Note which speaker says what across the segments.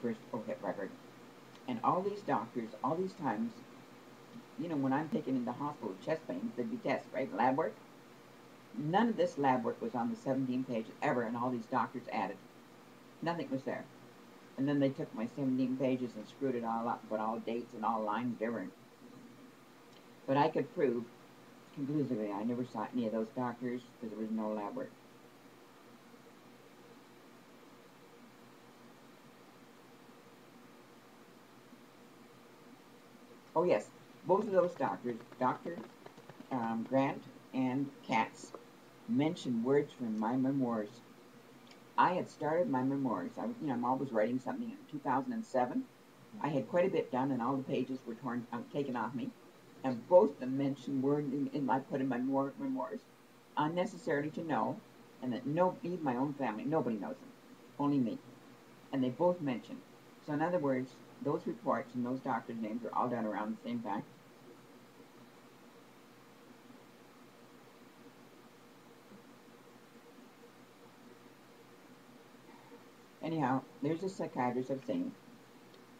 Speaker 1: first OHIP record. And all these doctors, all these times, you know, when I'm taken into hospital with chest pains, there'd be tests, right? Lab work. None of this lab work was on the 17 pages ever, and all these doctors added. Nothing was there. And then they took my 17 pages and screwed it all up, put all dates and all lines different. But I could prove conclusively I never saw any of those doctors because there was no lab work. Oh yes, both of those doctors, Dr. Grant and Katz, mentioned words from my memoirs. I had started my memoirs. I'm always writing something in 2007. I had quite a bit done, and all the pages were taken off me. And both of them mentioned words I put in my memoirs, unnecessarily to know, and that even my own family, nobody knows them, only me. And they both mentioned. So in other words, those reports and those doctors' names were all done around the same time. Anyhow, there's a psychiatrist I've seen.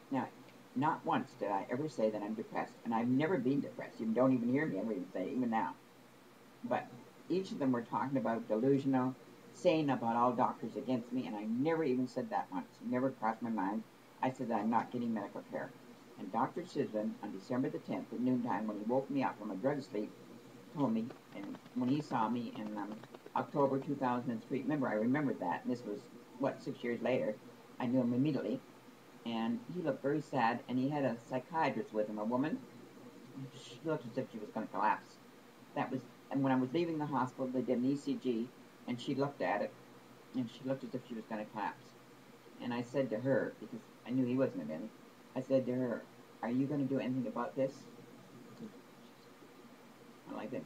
Speaker 1: Now, not once did I ever say that I'm depressed, and I've never been depressed. You don't even hear me ever even say it, even now. But each of them were talking about delusional, saying about all doctors against me, and I never even said that once. It never crossed my mind. I said that I'm not getting medical care. And Dr. Sidlin, on December the 10th at noontime, when he woke me up from a drug sleep, told me, and when he saw me in October 2003, I remembered that, and this was, 6 years later, I knew him immediately, and he looked very sad, and he had a psychiatrist with him, a woman. She looked as if she was going to collapse. And when I was leaving the hospital, they did an ECG, and she looked at it, and she looked as if she was going to collapse. And I said to her, because I knew he wasn't in, I said to her, "Are you going to do anything about this?" I like this.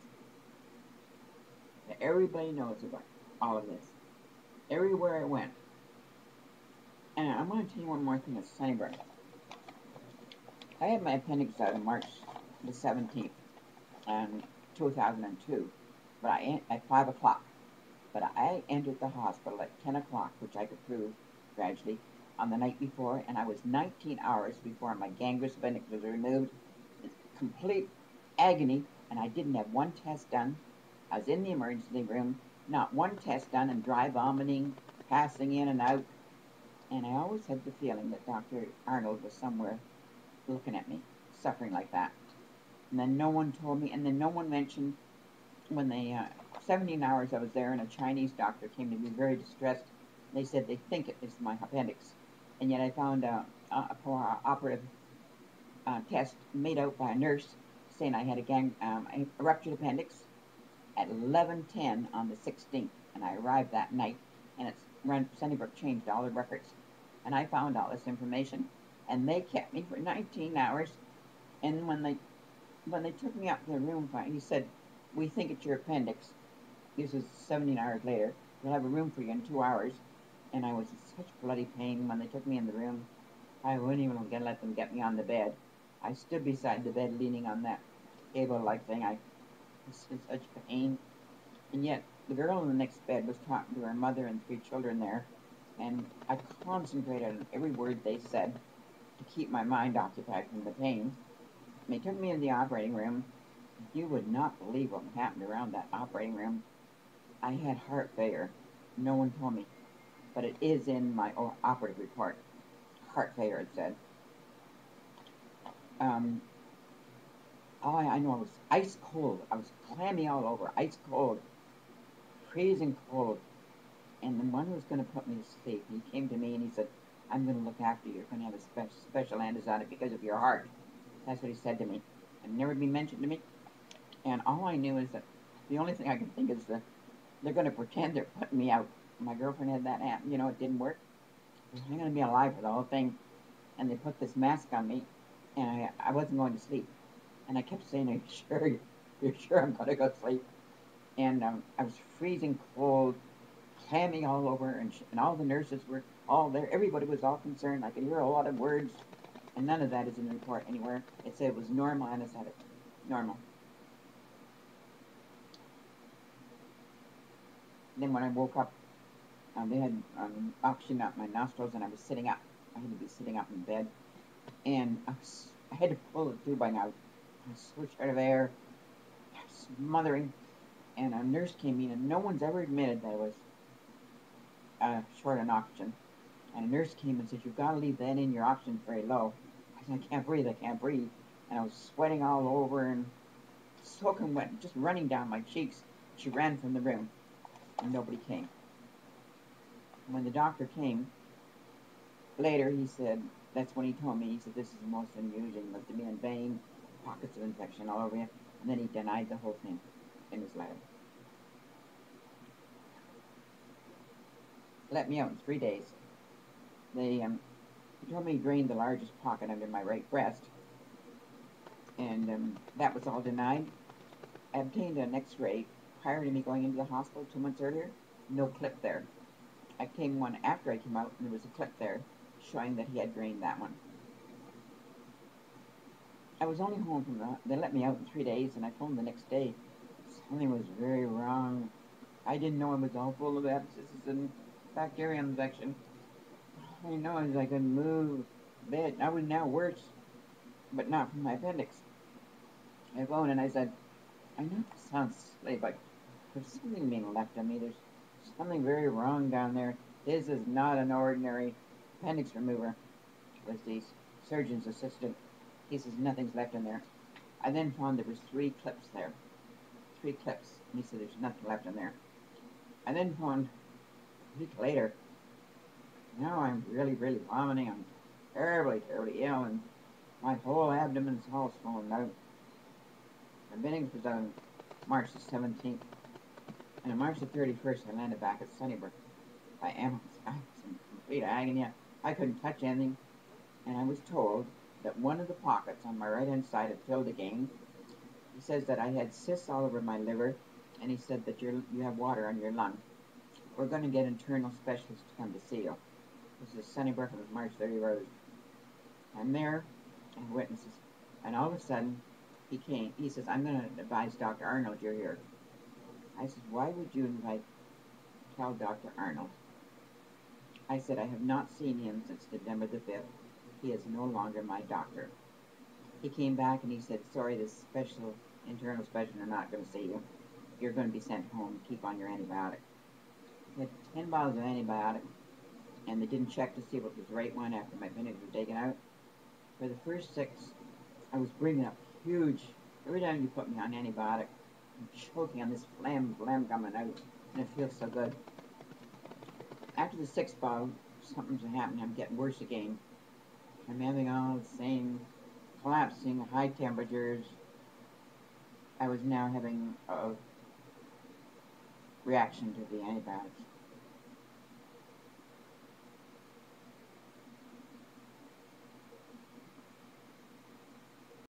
Speaker 1: Everybody knows about all of this. Everywhere I went. And I want to tell you one more thing at Sunnybrook. I had my appendix out on March the 17th, 2002, at 5 o'clock. But I entered the hospital at 10 o'clock, which I could prove gradually, on the night before, and I was 19 hours before my gangrenous appendix was removed. Complete agony, and I didn't have one test done. I was in the emergency room, not one test done, and dry vomiting, passing in and out. And I always had the feeling that Dr. Arnold was somewhere looking at me, suffering like that. And then no one told me, and then no one mentioned when they, 17 hours I was there, and a Chinese doctor came to me very distressed. They said they think it is my appendix. And yet I found a operative test made out by a nurse saying I had a ruptured appendix at 11:10 on the 16th. And I arrived that night, and Sunnybrook changed all the records. And I found all this information, and they kept me for 19 hours. And when they took me up to the room, he said, "We think it's your appendix." This was 17 hours later. "We'll have a room for you in 2 hours." And I was in such bloody pain when they took me in the room. I wouldn't even let them get me on the bed. I stood beside the bed leaning on that cable-like thing. I was in such pain. And yet, the girl in the next bed was talking to her mother and 3 children there, and I concentrated on every word they said to keep my mind occupied from the pain. And they took me in the operating room. You would not believe what happened around that operating room. I had heart failure. No one told me, but it is in my operative report. Heart failure, it said. All I know, I was ice cold. I was clammy all over, ice cold, freezing cold. And the one who was going to put me to sleep, he came to me and he said, "I'm going to look after you. You're going to have a special anesthetic because of your heart." That's what he said to me. It never been mentioned to me. And all I knew is that the only thing I can think is that they're going to pretend they're putting me out. My girlfriend had that happen. It didn't work. I'm going to be alive for the whole thing. And they put this mask on me, and I wasn't going to sleep. And I kept saying, You're sure I'm going to go to sleep?" And I was freezing cold, clammy all over, and all the nurses were all there. Everybody was all concerned. I could hear a lot of words, and none of that is in the report anywhere. It said it was normal anesthetic. Normal. Then when I woke up, they had oxygen up my nostrils, and I was sitting up. I had to be sitting up in bed, and I had to pull the tube out. I was so short of air, I was smothering, and a nurse came in, and no one's ever admitted that I was short on oxygen. And a nurse came and said, "You've got to leave that in. Your oxygen's very low." I said, "I can't breathe. I can't breathe." And I was sweating all over and soaking wet, just running down my cheeks. She ran from the room, and nobody came. When the doctor came later, he said, that's when he told me, he said, "This is the most unusual. You must have been in vein, pockets of infection all over you." And then he denied the whole thing in his letter. Let me out in 3 days. They told me he drained the largest pocket under my right breast, and that was all denied. I obtained an x-ray prior to me going into the hospital 2 months earlier. No clip there. I came one after I came out, and there was a clip there showing that he had drained that one. I was only home from they let me out in 3 days, and I phoned the next day. Something was very wrong. I didn't know I was all full of abscesses and bacteria infection. All I know is I couldn't move a bit. I was now worse, but not from my appendix. I phoned and I said, "I know this sounds silly, but there's something being left of me. There's something very wrong down there. This is not an ordinary appendix remover." It was the surgeon's assistant. He says, "Nothing's left in there." I then found there was 3 clips there. 3 clips. And he said, "There's nothing left in there." I then found a week later, now I'm really vomiting. I'm terribly ill, and my whole abdomen's all swollen out. My biddings was on March the 17th, and on March the 31st, I landed back at Sunnybrook by ambulance. I was in complete agony. I couldn't touch anything, and I was told that one of the pockets on my right-hand side had filled again. He says that I had cysts all over my liver, and he said that you have water on your lung. We're going to get internal specialists to come to see you. This is Sunnybrook. It was March 31st. I'm there, and witnesses, and all of a sudden, he came. He says, "I'm going to advise Dr. Arnold you're here." I said, "Why would you tell Dr. Arnold?" I said, "I have not seen him since November the 5th. He is no longer my doctor." He came back and he said, "Sorry, the internal specialists are not going to see you. You're going to be sent home. Keep on your antibiotic." He had 10 bottles of antibiotic, and they didn't check to see what was the right one after my appendix was taken out. For the first 6, I was breathing up huge. Every time you put me on antibiotic, I'm choking on this phlegm coming out, and it feels so good. After the 6th bottle, something's happening. I'm getting worse again. I'm having all the same collapsing, high temperatures. I was now having a reaction to the antibiotics.